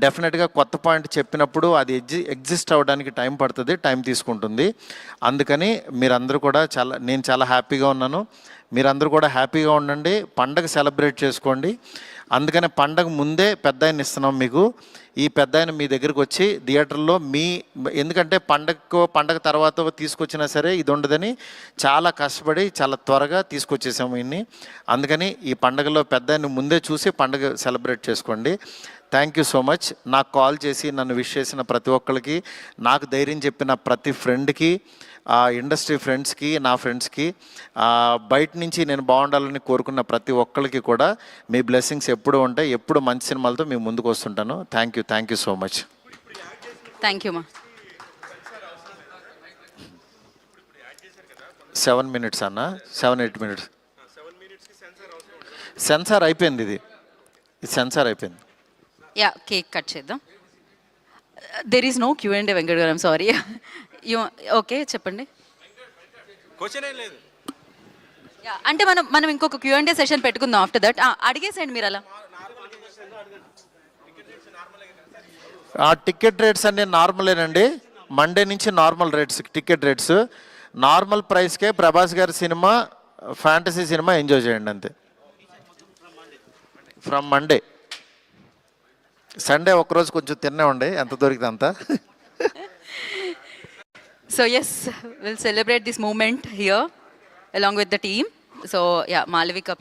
డెఫినెట్గా కొత్త పాయింట్ చెప్పినప్పుడు అది ఎగ్జిస్ట్ అవ్వడానికి టైం పడుతుంది, టైం తీసుకుంటుంది. అందుకని మీరందరూ కూడా నేను చాలా హ్యాపీగా ఉన్నాను. మీరందరూ కూడా హ్యాపీగా ఉండండి, పండగ సెలబ్రేట్ చేసుకోండి. అందుకని పండగ ముందే పెద్ద ఆయన ఇస్తున్నాం మీకు. ఈ పెద్ద ఆయన మీ దగ్గరికి వచ్చి థియేటర్లో ఎందుకంటే పండగ తర్వాత తీసుకొచ్చినా సరే ఇది ఉండదని చాలా కష్టపడి చాలా త్వరగా తీసుకొచ్చేసాము ఇన్ని. అందుకని ఈ పండగలో పెద్ద ఆయన ముందే చూసి పండగ సెలబ్రేట్ చేసుకోండి. Thank you so much. నాకు కాల్ చేసి నన్ను విష్ చేసిన ప్రతి ఒక్కరికి, నాకు ధైర్యం చెప్పిన ప్రతి ఫ్రెండ్కి, ఇండస్ట్రీ ఫ్రెండ్స్కి, నా ఫ్రెండ్స్కి, బయట నుంచి నేను బాగుండాలని కోరుకున్న ప్రతి ఒక్కరికి కూడా మీ బ్లెస్సింగ్స్ ఎప్పుడు ఉంటాయి. ఎప్పుడు మంచి సినిమాలతో మీ ముందుకు వస్తుంటాను. Thank you so much. Thank you మా. 7 minutes అన్న, 7-8 minutes సెన్సార్ అయిపోయింది. ఇది సెన్సార్ అయిపోయింది. యా, కేక్ కట్ చేద్దాం. There is no Q&A Venkat garu, I'm sorry. Okay చెప్పండి. అంటే మనం ఇంకొక Q&A సెషన్ పెట్టుకుందాం ఆఫ్టర్ దట్. అడిగేసేయండి మీరు అలా. టికెట్ రేట్స్ అన్నీ నార్మలేనండి. మండే నుంచి normal rates, ticket rates normal ప్రైస్కే ప్రభాస్ గారి సినిమా, ఫ్యాంటసీ సినిమా ఎంజాయ్ చేయండి అంతే. From Monday. సండే ఒక్కరోజు కొంచెం తినేవండి, ఎంత దొరికితే అంత. So yes, we'll celebrate this moment here along with the team. So yeah, Malavika.